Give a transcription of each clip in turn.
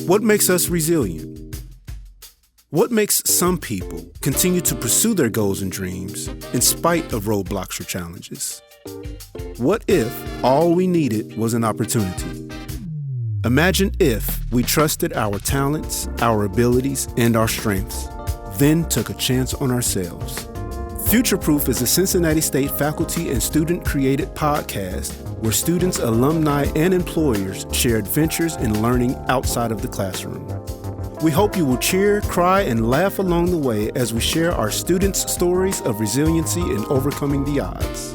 What makes us resilient? What makes some people continue to pursue their goals and dreams in spite of roadblocks or challenges? What if all we needed was an opportunity? Imagine if we trusted our talents, our abilities, and our strengths, then took a chance on ourselves. FutureProof is a Cincinnati State faculty and student-created podcast where students, alumni, and employers share adventures in learning outside of the classroom. We hope you will cheer, cry, and laugh along the way as we share our students' stories of resiliency and overcoming the odds.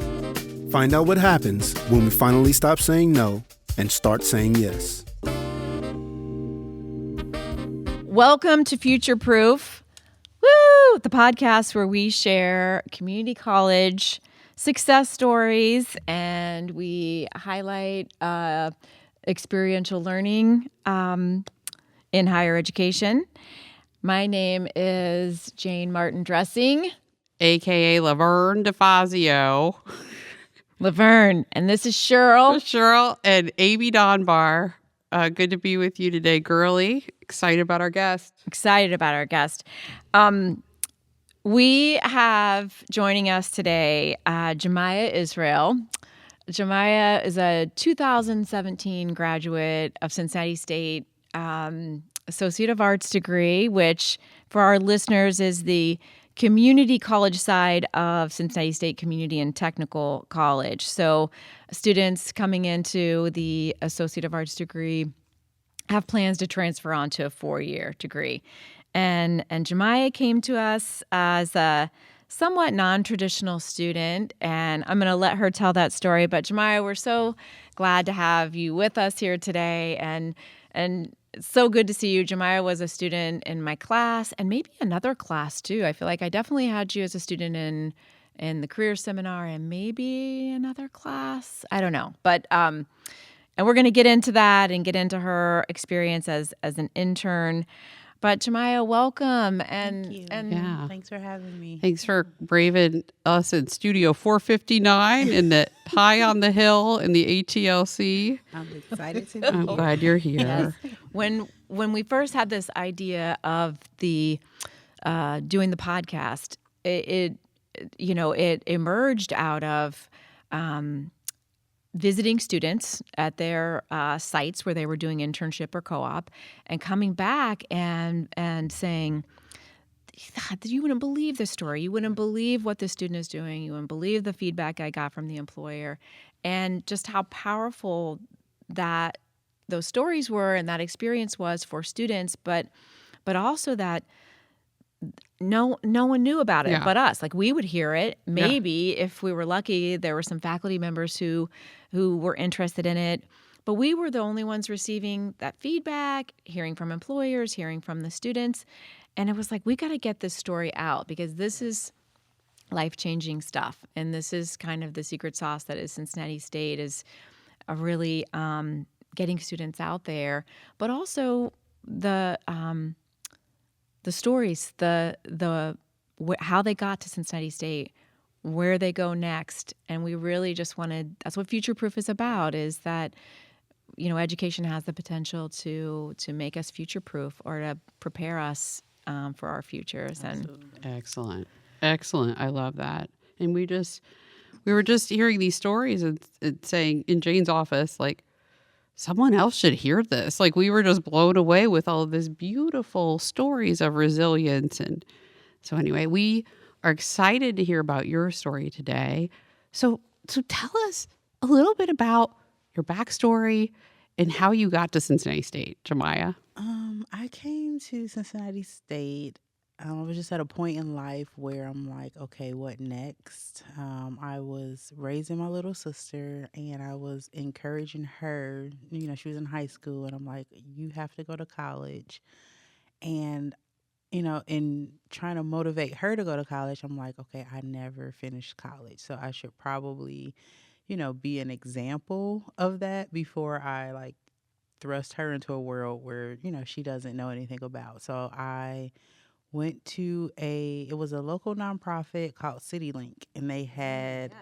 Find out what happens when we finally stop saying no and start saying yes. Welcome to FutureProof. Woo! The podcast where we share community college success stories and we highlight experiential learning in higher education. My name is Jane Martin Dressing, a.k.a. Laverne DeFazio. Laverne, and this is Cheryl. Cheryl and Amy Donbar. Good to be with you today, girly. Excited about our guest. We have joining us today JeMiah Israel. JeMiah is a 2017 graduate of Cincinnati State Associate of Arts degree, which for our listeners is the community college side of Cincinnati State Community and Technical College. So students coming into the Associate of Arts degree have plans to transfer on to a 4-year degree. And JeMiah came to us as a somewhat non-traditional student, and I'm going to let her tell that story. But JeMiah, we're so glad to have you with us here today, and it's so good to see you. JeMiah was a student in my class and maybe another class too. I feel like I definitely had you as a student in the career seminar and maybe another class. I don't know. But and we're going to get into that and get into her experience as an intern. But JeMiah, welcome. Thank you. Yeah. Thanks for having me. Thanks for braving us in Studio 459 in the high on the hill in the ATLC. I'm excited to be I'm here. glad you're here. Yes. When we first had this idea of the doing the podcast, it emerged out of visiting students at their sites where they were doing internship or co-op, and coming back and saying, you wouldn't believe this story. You wouldn't believe what this student is doing. You wouldn't believe the feedback I got from the employer, and just how powerful that those stories were and that experience was for students, but also that no one knew about it but us. Like, we would hear it. Maybe if we were lucky, there were some faculty members who were interested in it, but we were the only ones receiving that feedback, hearing from employers, hearing from the students. And it was like, we got to get this story out because this is life-changing stuff. And this is kind of the secret sauce that is Cincinnati State, is a really getting students out there, but also the stories, how they got to Cincinnati State, where they go next. And we really just wanted, that's what FutureProof is about, is that, education has the potential to make us future-proof or to prepare us for our futures. Excellent. I love that. And we were just hearing these stories and saying in Jane's office, like, someone else should hear this. Like, we were just blown away with all of these beautiful stories of resilience. And so anyway, we are excited to hear about your story today. So tell us a little bit about your backstory and how you got to Cincinnati State, JeMiah. I came to Cincinnati State. I was just at a point in life where I'm like, okay, what next? I was raising my little sister and I was encouraging her. She was in high school and I'm like, you have to go to college. And, in trying to motivate her to go to college, I'm like, okay, I never finished college. So I should probably, be an example of that before I thrust her into a world where, she doesn't know anything about. So I went to it was a local nonprofit called CityLink, and they had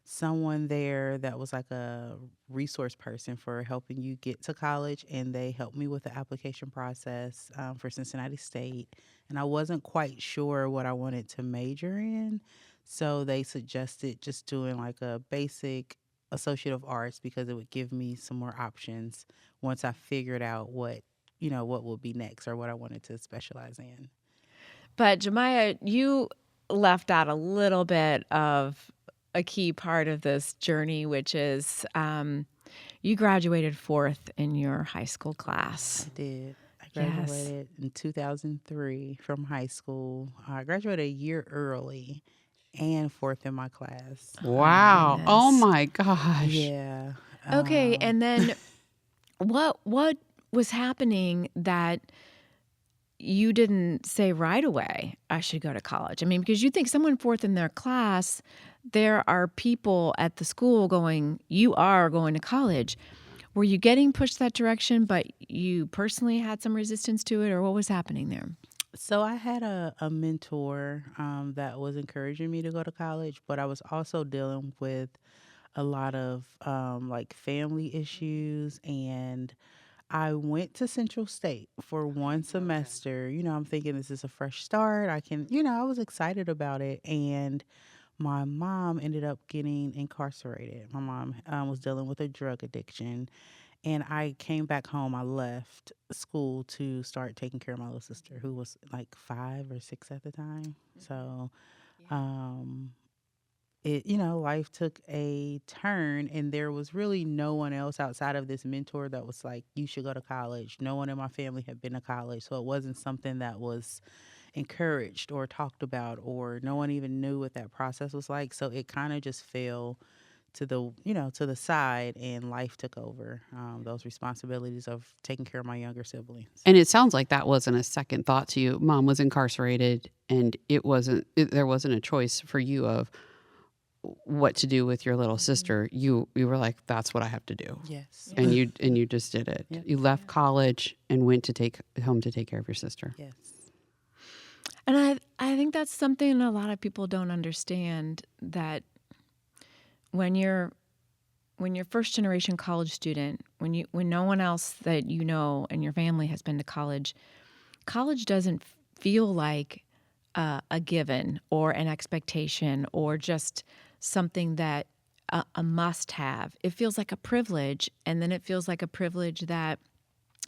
someone there that was like a resource person for helping you get to college, and they helped me with the application process for Cincinnati State. And I wasn't quite sure what I wanted to major in, so they suggested just doing like a basic Associate of Arts because it would give me some more options once I figured out what would be next or what I wanted to specialize in. But JeMiah, you left out a little bit of a key part of this journey, which is you graduated fourth in your high school class. I did. I Yes. graduated in 2003 from high school. I graduated a year early and fourth in my class. Wow. goodness. Oh my gosh. Yeah. Okay, Um, and then what was happening that you didn't say right away, I should go to college? I mean, because you think someone fourth in their class, there are people at the school going, you are going to college. Were you getting pushed that direction, but you personally had some resistance to it, or what was happening there? So I had a mentor that was encouraging me to go to college, but I was also dealing with a lot of like family issues, and I went to Central State for one semester. I'm thinking this is a fresh start. I was excited about it. And my mom ended up getting incarcerated. My mom was dealing with a drug addiction. And I came back home. I left school to start taking care of my little sister, who was like 5 or 6 at the time. So, um, life took a turn, and there was really no one else outside of this mentor that was like, you should go to college. No one in my family had been to college. So it wasn't something that was encouraged or talked about, or no one even knew what that process was like. So it kind of just fell to the side, and life took over those responsibilities of taking care of my younger siblings. And it sounds like that wasn't a second thought to you. Mom was incarcerated, and there wasn't a choice for you of what to do with your little sister. You were like, that's what I have to do. Yes. And you just did it. Yep. You left college and went to take care of your sister. Yes. And I think that's something a lot of people don't understand, that when you're first generation college student, when no one else that you know and your family has been to college doesn't feel like a given or an expectation or just something that a must have. It feels like a privilege, and then it feels like a privilege that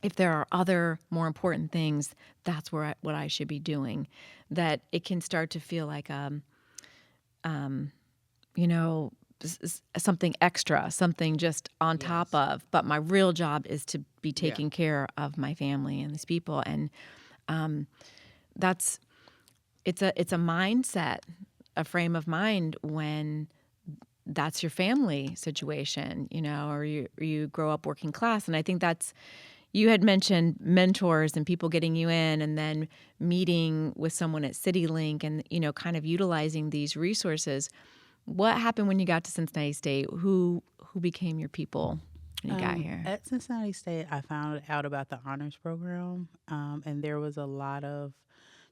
if there are other more important things, that's what I should be doing. That it can start to feel like something extra, something just on top of. But my real job is to be taking care of my family and these people, and it's a mindset, a frame of mind when that's your family situation, or you grow up working class. And I think you had mentioned mentors and people getting you in, and then meeting with someone at CityLink and, kind of utilizing these resources. What happened when you got to Cincinnati State? Who became your people when you got here? At Cincinnati State, I found out about the honors program, and there was a lot of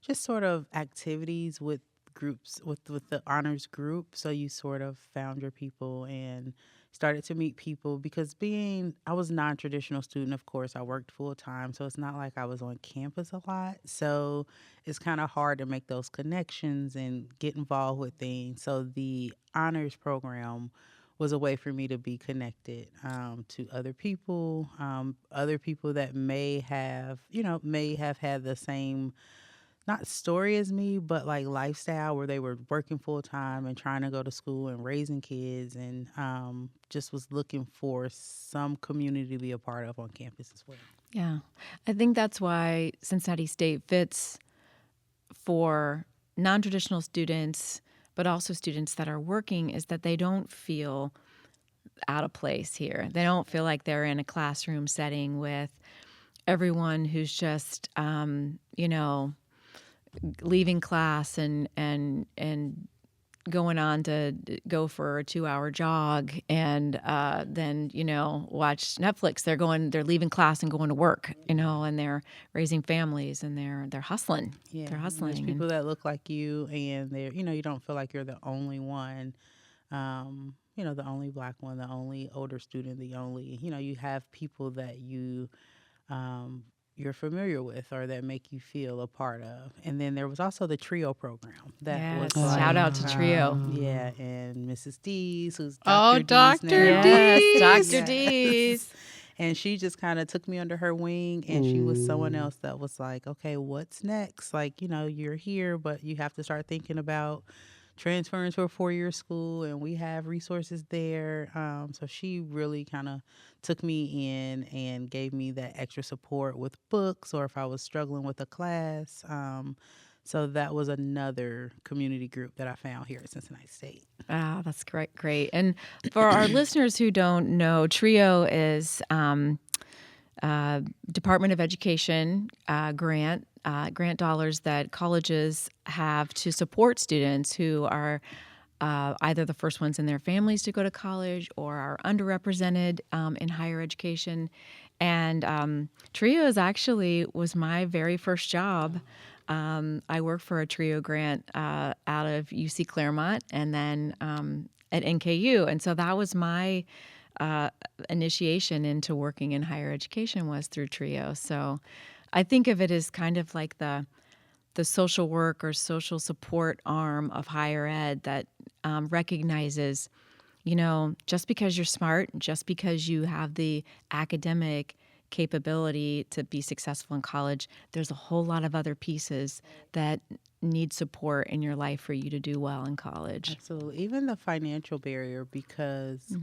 just sort of activities with groups, with the honors group. So you sort of found your people and started to meet people, because I was a non-traditional student, of course. I worked full time, so it's not like I was on campus a lot. So it's kind of hard to make those connections and get involved with things. So the honors program was a way for me to be connected to other people that may have had the same, not story as me, but like lifestyle, where they were working full time and trying to go to school and raising kids, and just was looking for some community to be a part of on campus as well. Yeah. I think that's why Cincinnati State fits for non-traditional students, but also students that are working, is that they don't feel out of place here. They don't feel like they're in a classroom setting with everyone who's just, leaving class and going on to go for a 2-hour jog and then watch Netflix. They're leaving class and going to work, and they're raising families, and they're hustling. Yeah, They're hustling. there's people that look like you, and they're you don't feel like you're the only one the only Black one, the only older student, the only, you have people that you're familiar with or that make you feel a part of. And then there was also the trio program that was Yes, shout out to Trio. yeah, and Mrs. Dees, who's Oh, Dr. Dees Dr. now. Yes, Dees. Dr. Yes. Dees. And she just kind of took me under her wing, and she was someone else that was like, okay, what's next? Like, you're here, but you have to start thinking about transferring to a 4-year school, and we have resources there. So she really kind of took me in and gave me that extra support with books or if I was struggling with a class. So that was another community group that I found here at Cincinnati State. Ah, that's great. And for our listeners who don't know, TRIO is Department of Education grant dollars that colleges have to support students who are either the first ones in their families to go to college or are underrepresented in higher education. And TRIO was my very first job. I worked for a TRIO grant out of UC Claremont and then at NKU. And so that was my initiation into working in higher education was through TRIO. So I think of it as kind of like the social work or social support arm of higher ed that recognizes, just because you're smart, just because you have the academic capability to be successful in college, there's a whole lot of other pieces that need support in your life for you to do well in college. Absolutely. Even the financial barrier, because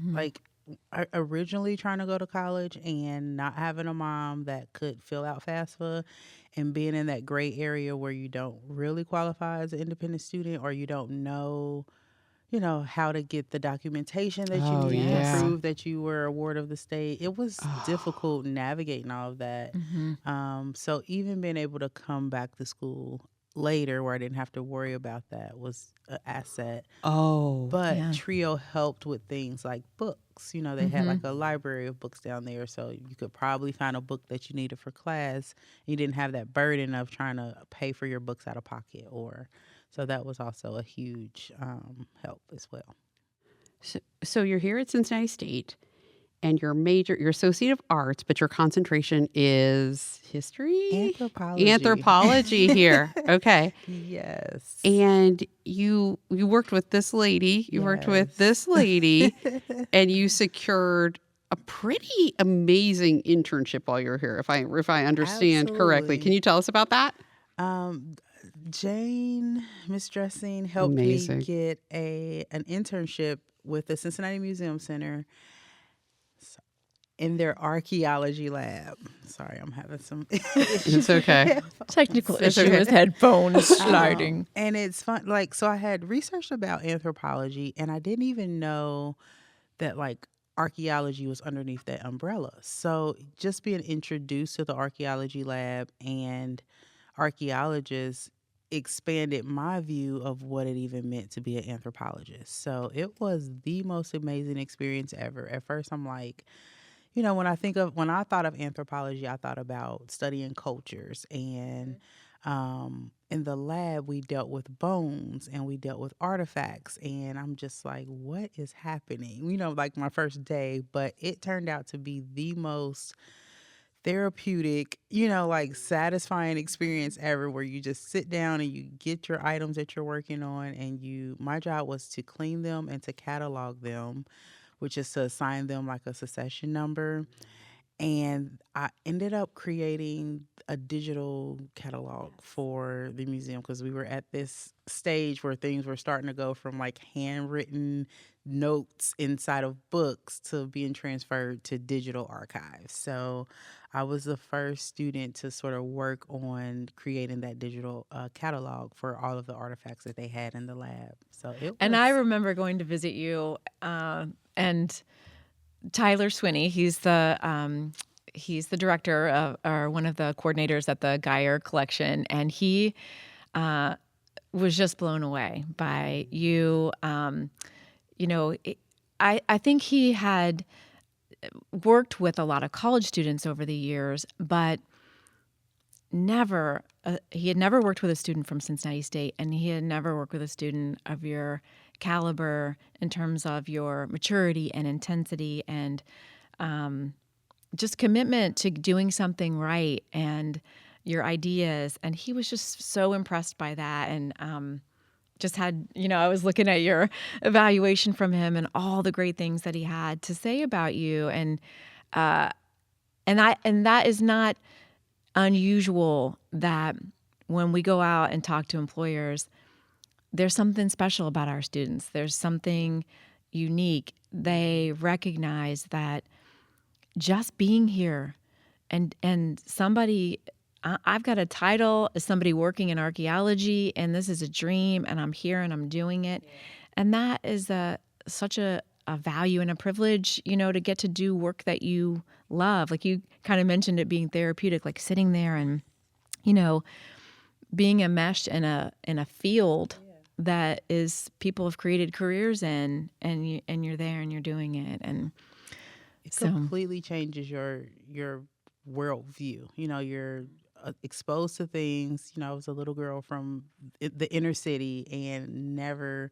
originally trying to go to college and not having a mom that could fill out FAFSA and being in that gray area where you don't really qualify as an independent student or you don't know, how to get the documentation that you need to prove that you were a ward of the state. It was difficult navigating all of that. So even being able to come back to school later where I didn't have to worry about that was an asset. But TRIO helped with things like books. They had like a library of books down there, so you could probably find a book that you needed for class. You didn't have that burden of trying to pay for your books out of pocket, so that was also a huge help as well. So you're here at Cincinnati State, and your Associate of Arts, but your concentration is history? Anthropology here. Okay. Yes. And you worked with this lady, worked with this lady, and you secured a pretty amazing internship while you're here, if I understand correctly. Can you tell us about that? Jane, Miss Dressing, helped me get an internship with the Cincinnati Museum Center in their archaeology lab. Sorry, I'm having some issues. It's okay. Technical issue with headphones sliding. And it's fun. So I had researched about anthropology, and I didn't even know that archaeology was underneath that umbrella. So just being introduced to the archaeology lab and archaeologists expanded my view of what it even meant to be an anthropologist. So it was the most amazing experience ever. At first, I'm like, when I thought of anthropology, I thought about studying cultures. And in the lab, we dealt with bones and we dealt with artifacts. And I'm just like, what is happening? My first day. But it turned out to be the most therapeutic, satisfying experience ever, where you just sit down and you get your items that you're working on. And my job was to clean them and to catalog them, which is to assign them a succession number. And I ended up creating a digital catalog for the museum because we were at this stage where things were starting to go from handwritten notes inside of books to being transferred to digital archives. So I was the first student to sort of work on creating that digital catalog for all of the artifacts that they had in the lab. And I remember going to visit you and Tyler Swinney, he's the director of, or one of the coordinators at the Geyer collection, and he was just blown away by you. I think he had worked with a lot of college students over the years, but he had never worked with a student from Cincinnati State, and he had never worked with a student of your caliber in terms of your maturity and intensity and just commitment to doing something right and your ideas. And he was just so impressed by that. And just had, I was looking at your evaluation from him and all the great things that he had to say about you. And that is not unusual, that when we go out and talk to employers, there's something special about our students. There's something unique. They recognize that just being here and somebody, I've got a title as somebody working in archaeology, and this is a dream, and I'm here and I'm doing it. Yeah. And that is such a value and a privilege, to get to do work that you love. Like you kind of mentioned it being therapeutic, like sitting there and, being enmeshed in a field that is people have created careers in, and you're there and you're doing it. And it completely changes your worldview. You're exposed to things. I was a little girl from the inner city and never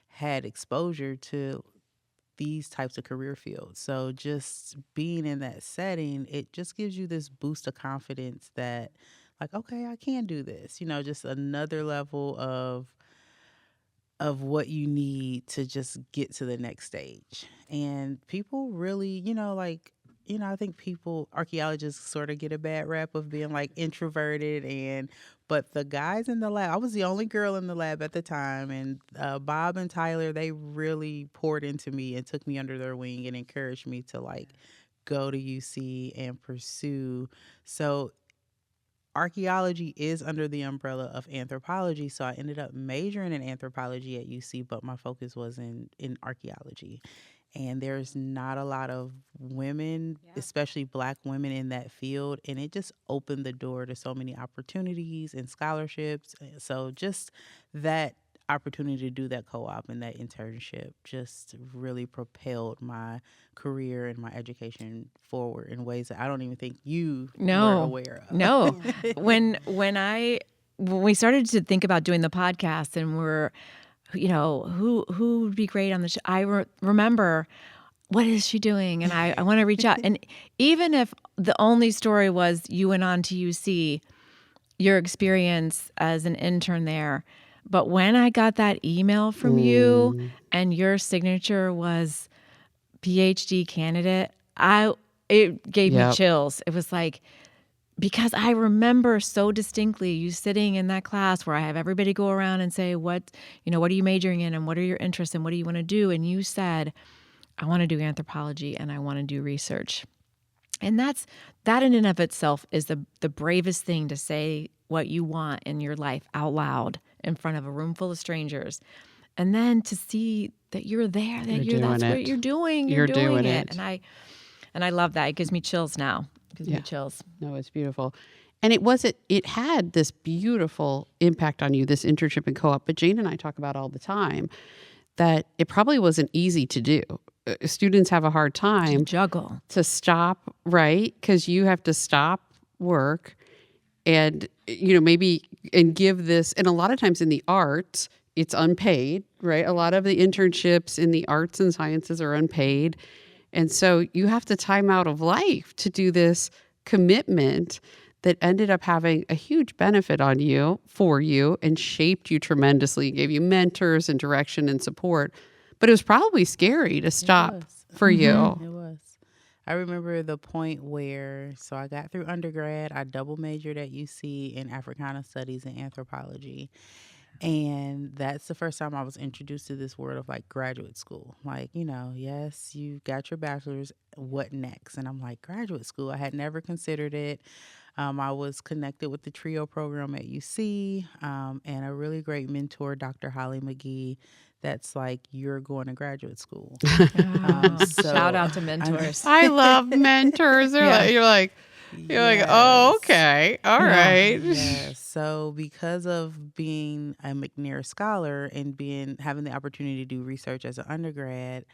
had exposure to these types of career fields. So just being in that setting, it just gives you this boost of confidence that, like, okay, I can do this. Just another level of what you need to just get to the next stage. And people really, I think archaeologists sort of get a bad rap of being like introverted, but the guys in the lab, I was the only girl in the lab at the time, and Bob and Tyler, they really poured into me and took me under their wing and encouraged me to like go to UC and pursue. So archaeology is under the umbrella of anthropology. So I ended up majoring in anthropology at UC, but my focus was in archaeology. And there's not a lot of women, especially Black women, in that field. And it just opened the door to so many opportunities and scholarships. So just that opportunity to do that co-op and that internship just really propelled my career and my education forward in ways that I don't even think you were aware of. No. When we started to think about doing the podcast and we're, who would be great on the show, I remember, what is she doing? And I want to reach out. And even if the only story was you went on to UC, your experience as an intern there, but when I got that email from you and your signature was PhD candidate, it gave me chills. It was like, because I remember so distinctly you sitting in that class where I have everybody go around and say, what are you majoring in and what are your interests and what do you want to do? And you said, I want to do anthropology and I want to do research. And that in and of itself is the bravest thing, to say what you want in your life out loud in front of a room full of strangers. And then to see that you're there, that's what you're doing. You're doing it. And I love that. It gives me chills now. It gives me chills. No, it's beautiful. And it had this beautiful impact on you, this internship and co-op. But Jane and I talk about all the time that it probably wasn't easy to do. Students have a hard time juggle to stop, right? Because you have to stop work and, maybe and give this. And a lot of times in the arts, it's unpaid, right? A lot of the internships in the arts and sciences are unpaid. And so you have to time out of life to do this commitment that ended up having a huge benefit for you and shaped you tremendously, gave you mentors and direction and support. But it was probably scary to stop for you. It was. I remember the point where, so I got through undergrad, I double majored at UC in Africana Studies and Anthropology. And that's the first time I was introduced to this word of like graduate school. Like, yes, you got your bachelor's, what next? And I'm like, graduate school? I had never considered it. I was connected with the TRIO program at UC and a really great mentor, Dr. Holly McGee, that's like, you're going to graduate school. Shout out to mentors. I love mentors. You're like, oh, okay. All right. Yeah. So because of being a McNair scholar and having the opportunity to do research as an undergrad,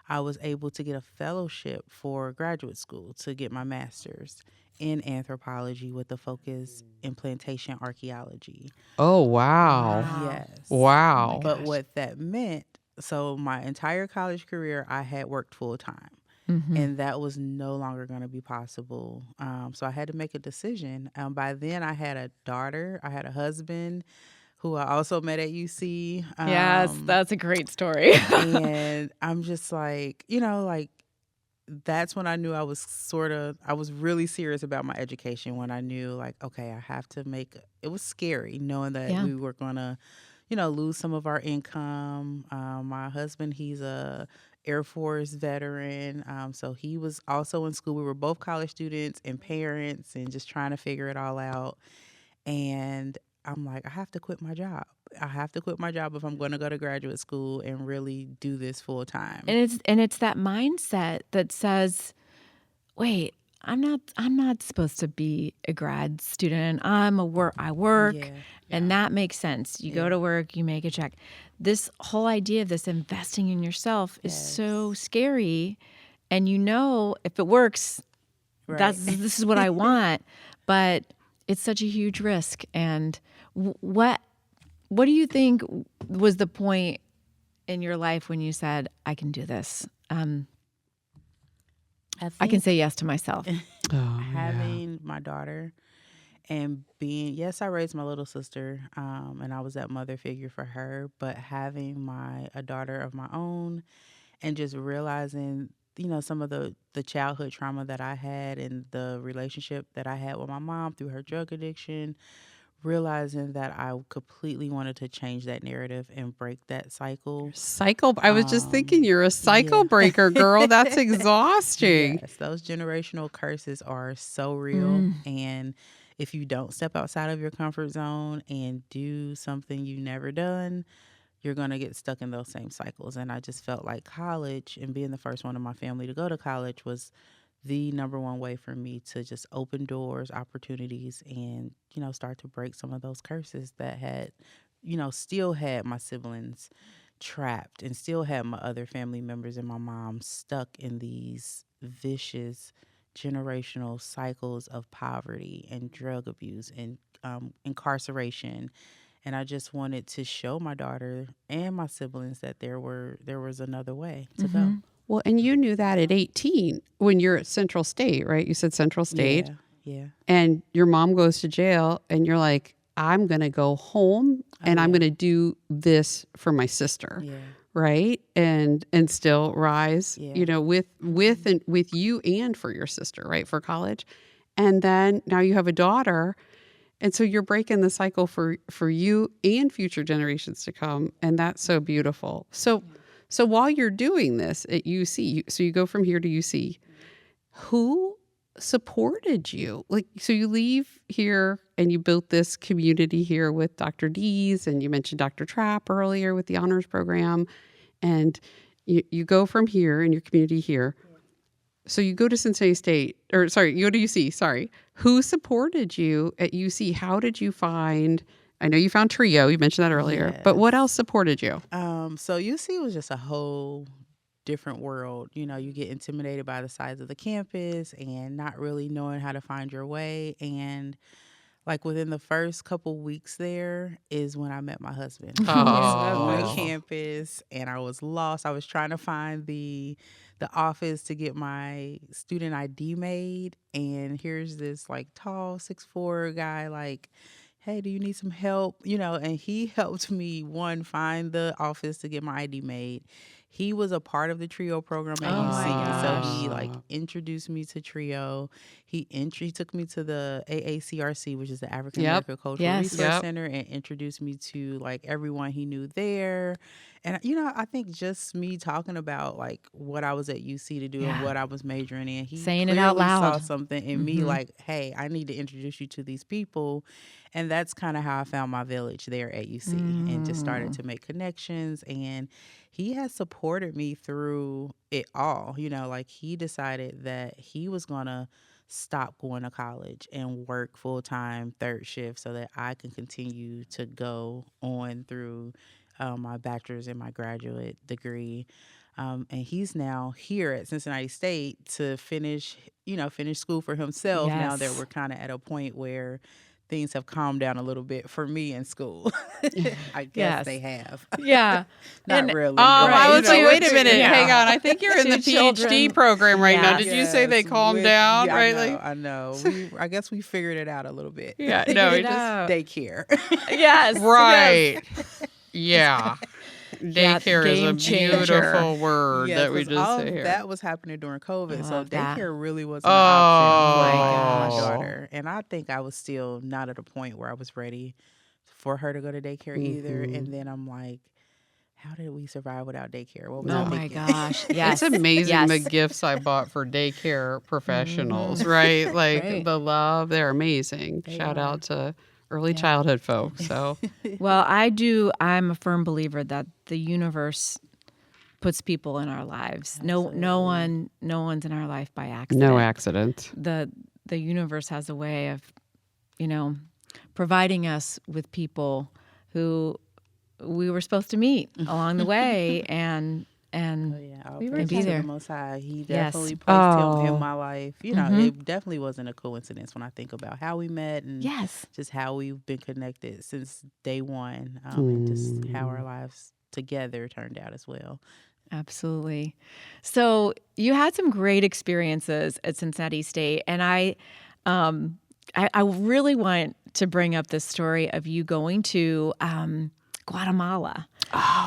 I was able to get a fellowship for graduate school to get my master's in anthropology with a focus in plantation archaeology. Oh, wow. Yes. Wow. But what that meant, So my entire college career, I had worked full time. And that was no longer going to be possible. So I had to make a decision. By then, I had a daughter. I had a husband who I also met at UC. Yes, that's a great story. And I'm just like, like that's when I knew I was really serious about my education, when I knew like, okay, I have to it was scary knowing that we were going to, lose some of our income. My husband, he's a Air Force veteran. So he was also in school. We were both college students and parents and just trying to figure it all out. And I'm like, I have to quit my job. I have to quit my job if I'm going to go to graduate school and really do this full time. And it's that mindset that says, wait, I'm not supposed to be a grad student. I work, and that makes sense. You go to work, you make a check. This whole idea of this investing in yourself is so scary, and if it works, this is what I want. But it's such a huge risk. And what do you think was the point in your life when you said, I can do this? I can say yes to myself. Having my daughter and yes, I raised my little sister, and I was that mother figure for her, but having a daughter of my own and just realizing, some of the childhood trauma that I had and the relationship that I had with my mom through her drug addiction, realizing that I completely wanted to change that narrative and break that cycle. I was just thinking you're a cycle breaker, girl. That's exhausting. Yes, those generational curses are so real. And if you don't step outside of your comfort zone and do something you've never done, you're going to get stuck in those same cycles. And I just felt like college and being the first one in my family to go to college was the number one way for me to just open doors, opportunities, and, start to break some of those curses that had, still had my siblings trapped and still had my other family members and my mom stuck in these vicious generational cycles of poverty and drug abuse and incarceration. And I just wanted to show my daughter and my siblings that there was another way to go. Well, and you knew that at 18 when you're at Central State, right? You said Central State. Yeah. And your mom goes to jail and you're like, I'm going to go home and I'm going to do this for my sister. Yeah. Right. And still rise, with you and for your sister, right? For college. And then now you have a daughter. And so you're breaking the cycle for you and future generations to come. And that's so beautiful. So while you're doing this at UC, so you go from here to UC, who supported you? So you leave here and you built this community here with Dr. D's, and you mentioned Dr. Trapp earlier with the honors program, and you go from here in your community here. So you go to Cincinnati State, you go to UC, sorry. Who supported you at UC? How did you find, I know you found TRIO, you mentioned that earlier, but what else supported you? So UC was just a whole different world. You get intimidated by the size of the campus and not really knowing how to find your way. And like within the first couple weeks there is when I met my husband. On campus, and I was lost. I was trying to find the office to get my student ID made, and here's this like tall 6'4" guy like, hey, do you need some help? And he helped me find the office to get my ID made. He was a part of the TRIO program at UC, so he introduced me to TRIO. He took me to the AACRC, which is the African American Cultural Resource Center, and introduced me to like everyone he knew there. And I think just me talking about like what I was at UC to do and what I was majoring in, he saying it out loud saw something in me like, hey, I need to introduce you to these people. And that's kind of how I found my village there at UC and just started to make connections. And he has supported me through it all. Like he decided that he was going to stop going to college and work full-time third shift so that I can continue to go on through my bachelor's and my graduate degree. And he's now here at Cincinnati State to finish school for himself. Now that we're kind of at a point where things have calmed down a little bit for me in school. I guess Yes. they have. Yeah. Not And- really. Oh, but, I you was like, know, wait a minute. Yeah. Hang on. I think you're in the Two PhD children. program right now. Yeah. Did you say they Yes, calmed down? yeah, Right? I know. I guess we figured it out a little bit. Yeah. Figured No, it it just out. Daycare. Yes. right. Yeah. Yeah, Daycare is a game changer. beautiful word Yes, that we 'cause just all say of here. that was happening during COVID, I so love that. daycare really wasn't an option for my my gosh. daughter. And I think I was still not at a point where I was ready for her to go to daycare either. Mhm. And then I'm like, how did we survive without daycare? What was Oh I my thinking? gosh. Yes. It's amazing Yes. the gifts I bought for daycare professionals, right? Like Right. the love, they're amazing. They Shout are. out to early Yeah. childhood folks. So Well, I'm a firm believer that the universe puts people in our lives. No one's in our life by accident. no accident. The universe has a way of, providing us with people who we were supposed to meet along the way, and Oh, yeah, I'll we were praise be to there. the Most High. He Yes. definitely placed him Oh. in my life. It definitely wasn't a coincidence when I think about how we met and yes, just how we've been connected since day one, and just how our lives together turned out as well. absolutely. So you had some great experiences at Cincinnati State, and I really want to bring up this story of you going to Guatemala.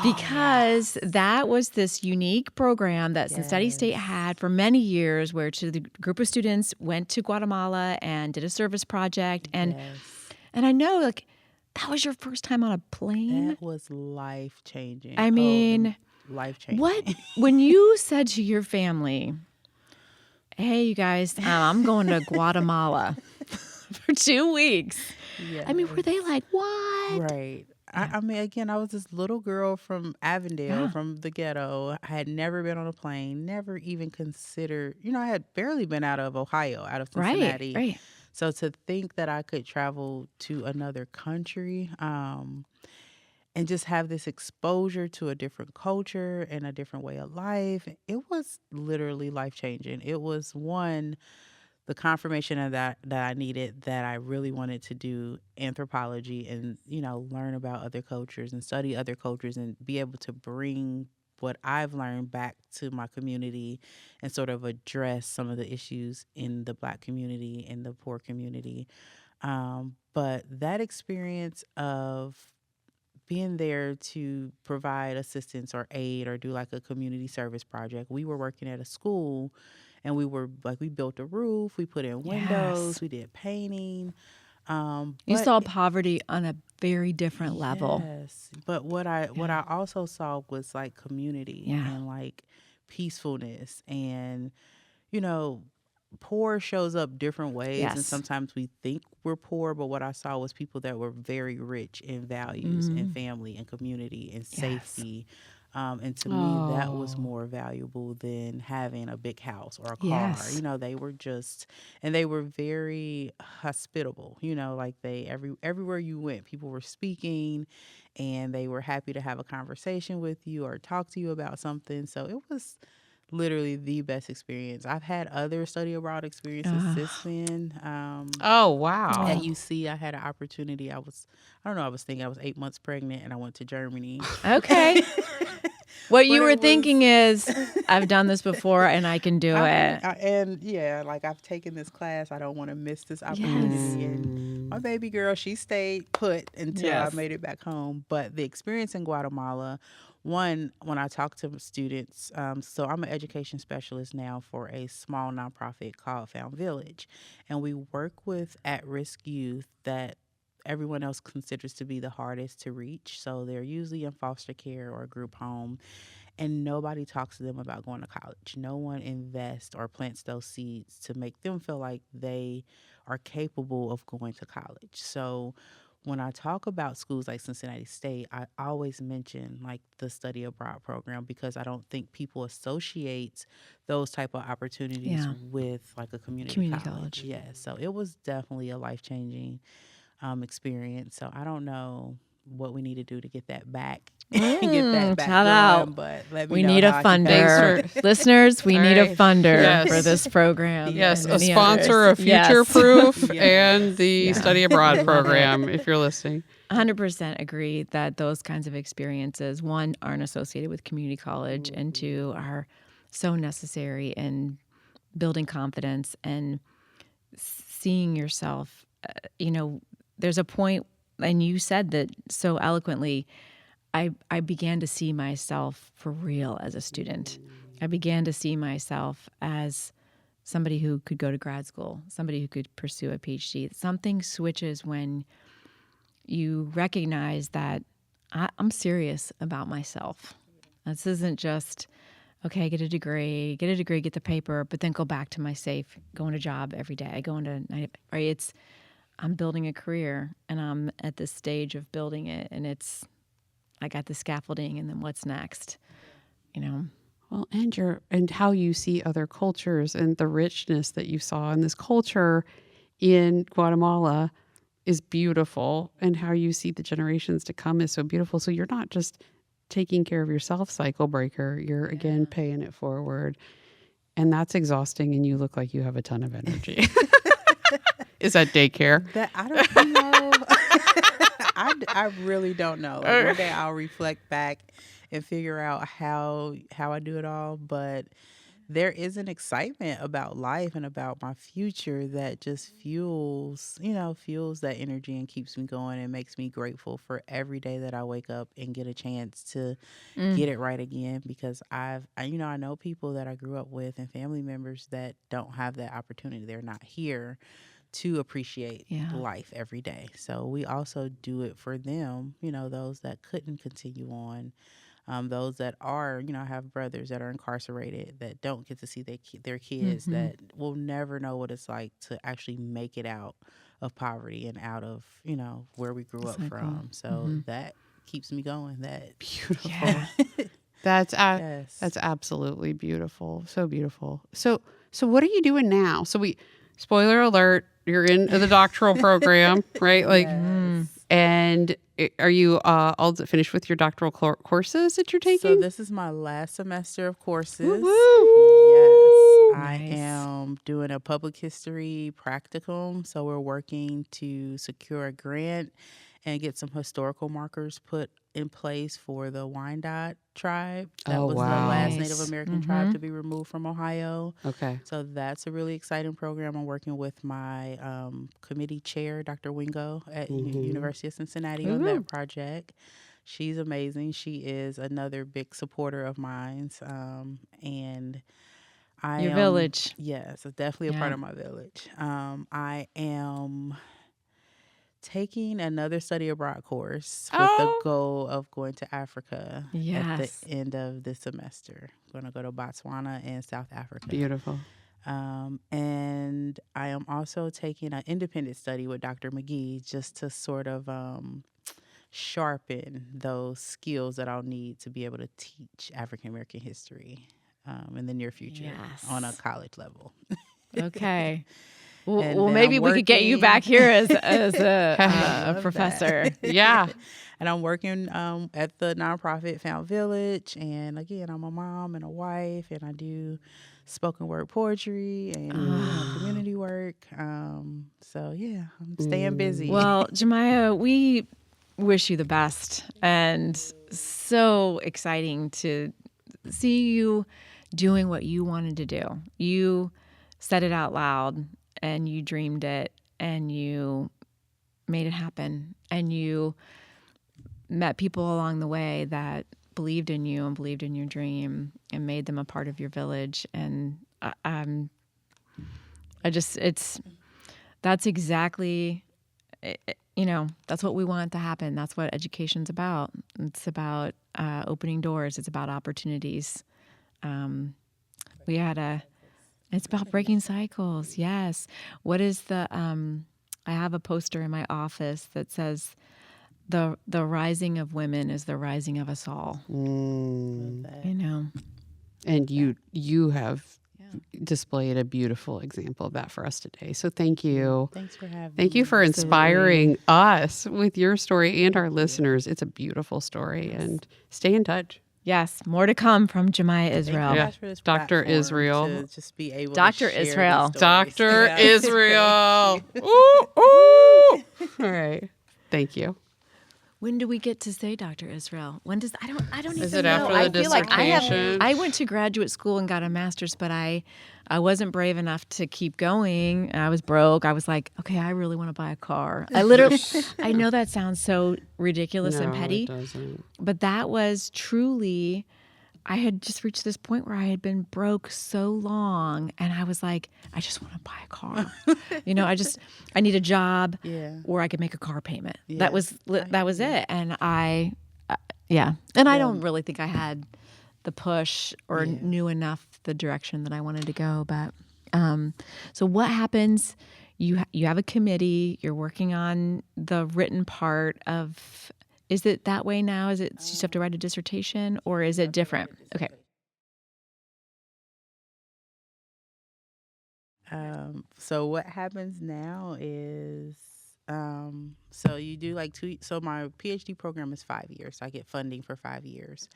Because that was this unique program that Cincinnati State had for many years, where the group of students went to Guatemala and did a service project. And Yes. and I know, like, that was your first time on a plane. That was life changing. I mean, life changing. when you said to your family, "Hey, you guys, I'm going to Guatemala for 2 weeks." I mean, were they like, "What?" Right. I mean, again, I was this little girl from Avondale, Yeah. from the ghetto. I had never been on a plane, never even considered, I had barely been out of Ohio, out of Cincinnati. Right. So to think that I could travel to another country, and just have this exposure to a different culture and a different way of life, it was literally life changing. It was the confirmation of that I needed, that I really wanted to do anthropology and, learn about other cultures and study other cultures and be able to bring what I've learned back to my community and sort of address some of the issues in the Black community and the poor community. But that experience of being there to provide assistance or aid or do like a community service project. We were working at a school, and we built a roof, we put in windows, Yes. we did painting. You but saw poverty on a very different level. Yes, but what I also saw was like community Yeah. and like peacefulness, and poor shows up different ways, and Yes. sometimes we think we're poor, but what I saw was people that were very rich in values and family and community and Yes. safety. And to me, that was more valuable than having a big house or a car. Yes. They were and they were very hospitable. Like everywhere you went, people were speaking, and they were happy to have a conversation with you or talk to you about something. So it was literally the best experience. I've had other study abroad experiences since then. Oh, wow. At UC, I had an opportunity. I was 8 months pregnant, and I went to Germany. Okay. What you But were it was- thinking is, I've done this before and I can do it. I've taken this class. I don't want to miss this opportunity. And my baby girl, she stayed put until Yes. I made it back home. But the experience in Guatemala, when I talk to students, so I'm an education specialist now for a small nonprofit called Found Village, and we work with at-risk youth that everyone else considers to be the hardest to reach. So they're usually in foster care or a group home, and nobody talks to them about going to college. No one invests or plants those seeds to make them feel like they are capable of going to college. So when I talk about schools like Cincinnati State, I always mention like the study abroad program, because I don't think people associate those type of opportunities with like a community college. Yeah, so it was definitely a life-changing experience. So I don't know what we need to do to get that back and get that back shout going. out. But let me We know need a how I can funder. Listeners, we All need a right. funder Yes. for this program. Yes, and a many sponsor others. of Yes. FutureProof Yes. and the Yeah. Study Abroad Love it. program, if you're listening. 100% agree that those kinds of experiences, one, aren't associated with community college, and two, are so necessary in building confidence and seeing yourself. There's a point, and you said that so eloquently, I began to see myself for real as a student. I began to see myself as somebody who could go to grad school, somebody who could pursue a PhD. Something switches when you recognize that I'm serious about myself. This isn't just, okay, get a degree, get the paper, but then go back to my safe, go on a job every day, right? I'm building a career, and I'm at this stage of building it, and I got the scaffolding, and then what's next, Well, and how you see other cultures and the richness that you saw in this culture in Guatemala is beautiful, and how you see the generations to come is so beautiful. So you're not just taking care of yourself, cycle breaker. You're again paying it forward, and that's exhausting. And you look like you have a ton of energy. Is that daycare? That I don't know. I really don't know. Like, one day I'll reflect back and figure out how I do it all. But there is an excitement about life and about my future that just fuels that energy and keeps me going and makes me grateful for every day that I wake up and get a chance to get it right again. Because I know people that I grew up with and family members that don't have that opportunity. They're not here to appreciate life every day. So we also do it for them, those that couldn't continue on, those that are, have brothers that are incarcerated that don't get to see their kids, that will never know what it's like to actually make it out of poverty and out of, where we grew up from. So that keeps me going. That Beautiful. Yeah. That's Yes. that's absolutely beautiful. So beautiful. So what are you doing now? So spoiler alert, you're in the doctoral program, right? Like, Yes. and are you all finished with your doctoral courses that you're taking? So this is my last semester of courses. Woo-woo. Yes, I Nice. am doing a public history practicum. So we're working to secure a grant and get some historical markers put in place for the Wyandotte tribe. That Oh, was wow. the last Nice. Native American tribe to be removed from Ohio. Okay. So that's a really exciting program. I'm working with my committee chair, Dr. Wingo at University of Cincinnati on that project. She's amazing. She is another big supporter of mine. And I Your am, village. Yes, it's definitely a part of my village. I am taking another study abroad course with the goal of going to Africa at Yes. the end of this semester. I'm going to go to Botswana and South Africa. Beautiful. And I am also taking an independent study with Dr. McGee just to sort of sharpen those skills that I'll need to be able to teach African American history in the near future on a college level. Okay. And Well, then maybe I'm we could get you working- back here as I a love professor. Yeah. And I'm working at the nonprofit Found Village. And again, I'm a mom and a wife, and I do spoken word poetry and community work. So yeah, I'm staying busy. Well, JeMiah, we wish you the best, and so exciting to see you doing what you wanted to do. You said it out loud, and you dreamed it, and you made it happen, and you met people along the way that believed in you and believed in your dream and made them a part of your village. And that's exactly, that's what we want to happen. That's what education's about. It's about opening doors. It's about opportunities. It's about breaking cycles. Yes. What is I have a poster in my office that says, the rising of women is the rising of us all. Mm. You know. And you have displayed a beautiful example of that for us today. So thank you. Thanks for having me. Thank you for inspiring us with your story and our listeners. It's a beautiful story, and stay in touch. Yes, more to come from JeMiah Israel. Thank you guys for this Dr. platform Israel. to just be able Dr. to share Israel. these stories. Dr. Yeah. Israel. Ooh, ooh. All right. Thank you. When do we get to say Dr. Israel? When does I don't Is even it know. after the I feel like dissertation? I went to graduate school and got a master's, but I wasn't brave enough to keep going. I was broke. I was like, okay, I really want to buy a car. I literally I know that sounds so ridiculous and petty, it doesn't. but that was truly I had just reached this point where I had been broke so long, and I was like, I just want to buy a car. I need a job where I could make a car payment. That was it. And I don't really think I had the push or knew enough the direction that I wanted to go. But so what happens? You have a committee. You're working on the written part of. Is it that way now? Is it you just have to write a dissertation, or is it different? Okay. So what happens now is, so you do like so my PhD program is 5 years. So I get funding for 5 years.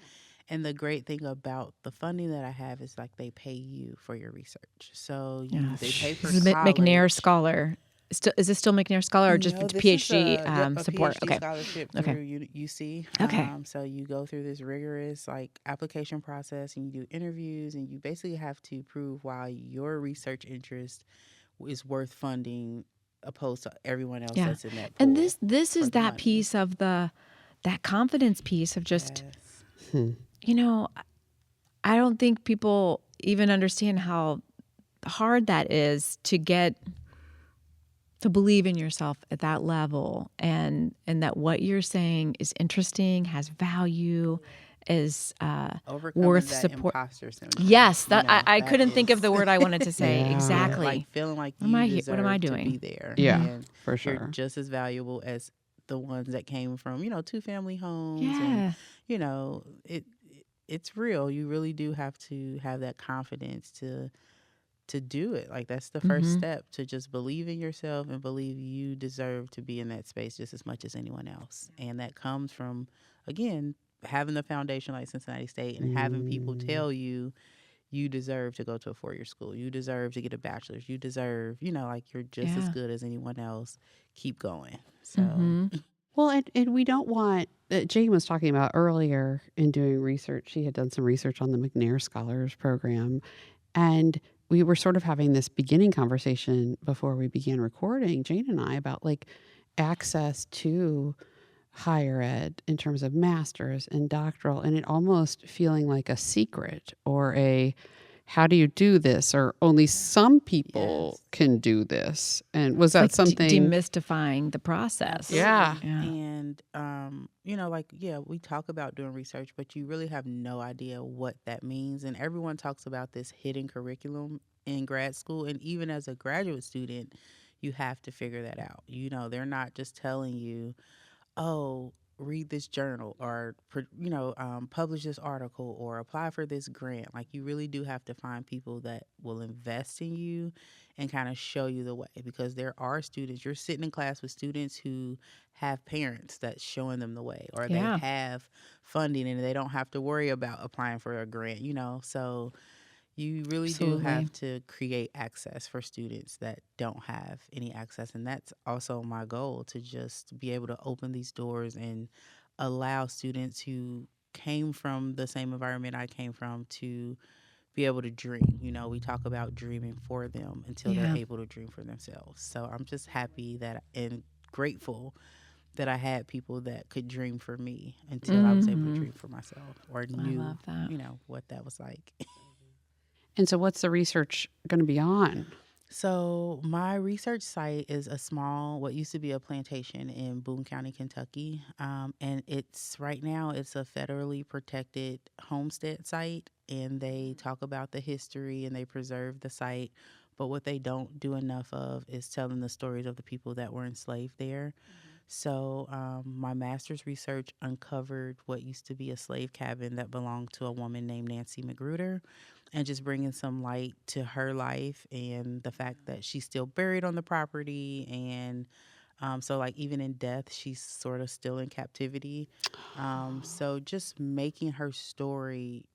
And the great thing about the funding that I have is like they pay you for your research. So they pay for This is McNair Scholar. Is this still McNair Scholar or just PhD support? PhD Okay. scholarship through UC. Okay. So you go through this rigorous like application process, and you do interviews, and you basically have to prove why your research interest is worth funding opposed to everyone else that's in that pool. And this is that piece of that confidence piece of just, I don't think people even understand how hard that is to get to believe in yourself at that level, and that what you're saying is interesting, has value, is worth that support. Imposter syndrome. Yes, I couldn't think of the word I wanted to say. Exactly. Like feeling like what am I doing? to be there. Yeah, and for sure. You're just as valuable as the ones that came from, 2-family homes. Yeah. And, it's real. You really do have to have that confidence to do it. Like that's the first step, to just believe in yourself and believe you deserve to be in that space just as much as anyone else. And that comes from, again, having the foundation like Cincinnati State and having people tell you deserve to go to a 4-year school. You deserve to get a bachelor's. You deserve, like you're just as good as anyone else. Keep going. So. Well, and we don't want, Jane was talking about earlier in doing research. She had done some research on the McNair Scholars Program, and we were sort of having this beginning conversation before we began recording, Jane and I, about like access to higher ed in terms of master's and doctoral, and it almost feeling like a secret or how do you do this? Or only some people can do this. And was that like something? Demystifying the process. Yeah. And, we talk about doing research, but you really have no idea what that means. And everyone talks about this hidden curriculum in grad school. And even as a graduate student, you have to figure that out. They're not just telling you, oh, read this journal or, publish this article or apply for this grant. Like you really do have to find people that will invest in you and kind of show you the way, because there are students, you're sitting in class with students who have parents that's showing them the way, or they have funding and they don't have to worry about applying for a grant, so you really do have to create access for students that don't have any access. And that's also my goal, to just be able to open these doors and allow students who came from the same environment I came from to be able to dream. We talk about dreaming for them until they're able to dream for themselves. So I'm just happy and grateful that I had people that could dream for me until I was able to dream for myself, or knew, what that was like. And so what's the research going to be on? So my research site is what used to be a plantation in Boone County, Kentucky. And right now it's a federally protected homestead site, and they talk about the history and they preserve the site. But what they don't do enough of is telling the stories of the people that were enslaved there. So my master's research uncovered what used to be a slave cabin that belonged to a woman named Nancy Magruder. and just bringing some light to her life and the fact that she's still buried on the property. And so, like, even in death, she's sort of still in captivity. So just making her story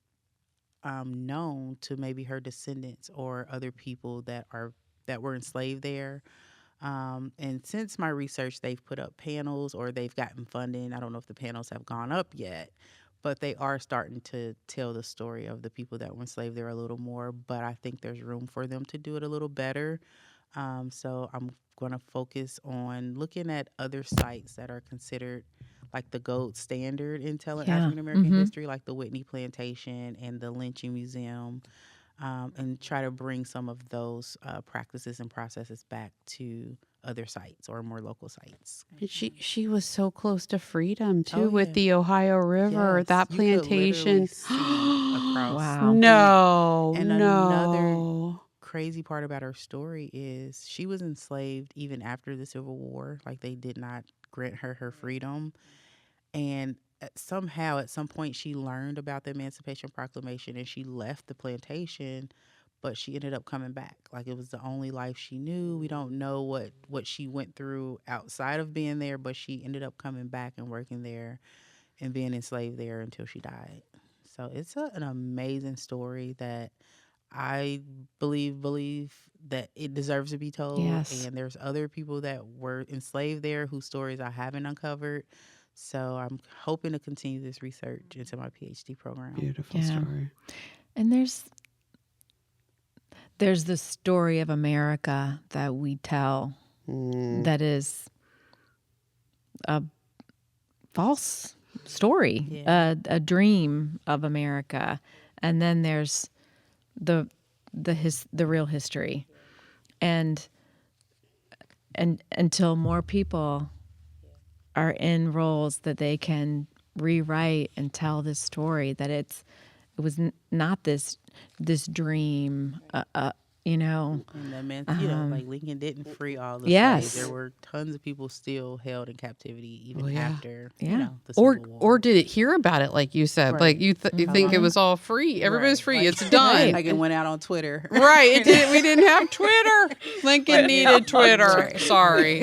known to maybe her descendants or other people that were enslaved there. And since my research, they've put up panels or they've gotten funding. I don't know if the panels have gone up yet, but they are starting to tell the story of the people that were enslaved there a little more. But I think there's room for them to do it a little better. So I'm going to focus on looking at other sites that are considered like the gold standard in telling African American history, like the Whitney Plantation and the Lynching Museum, and try to bring some of those practices and processes back to other sites or more local sites. And she was so close to freedom too, with the Ohio River, Yes, that you could plantation. literally see across. Wow. No, And no. another crazy part about her story is she was enslaved even after the Civil War. Like, they did not grant her freedom. And somehow at some point she learned about the Emancipation Proclamation and she left the plantation, but she ended up coming back. Like, it was the only life she knew. We don't know what she went through outside of being there, but she ended up coming back and working there and being enslaved there until she died. So it's an amazing story that I believe that it deserves to be told. Yes. And there's other people that were enslaved there whose stories I haven't uncovered. So I'm hoping to continue this research into my PhD program. Beautiful story. And there's the story of America that we tell that is a false story, a dream of America. And then there's the real history. And until more people are in roles that they can rewrite and tell this story, that it was not this dream, And like Lincoln didn't free all the Yes. slaves. There were tons of people still held in captivity even yeah. after Yeah. the Civil War. Or did it hear about it, like you said? Right. Like you think it was all free. Everybody's free. Like- It's done. Like, it went out on Twitter. Right. We didn't have Twitter. Lincoln needed Twitter. Right. Sorry.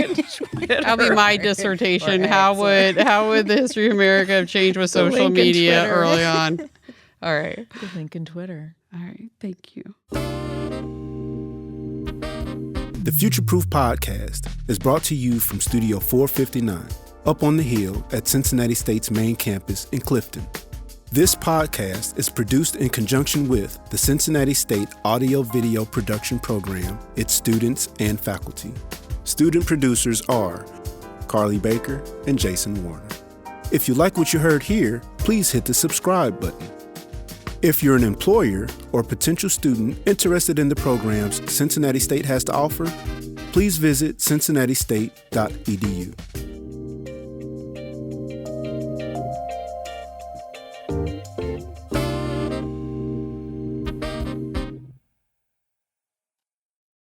That'll be my dissertation. Or How X. would the history of America have changed with social Lincoln media Twitter. early on? All right. The Lincoln Twitter. All right. Thank you. The FutureProof podcast is brought to you from Studio 459, up on the hill at Cincinnati State's main campus in Clifton. This podcast is produced in conjunction with the Cincinnati State Audio-Video Production Program, its students and faculty. Student producers are Carly Baker and Jason Warner. If you like what you heard here, please hit the subscribe button. If you're an employer or potential student interested in the programs Cincinnati State has to offer, please visit cincinnatistate.edu.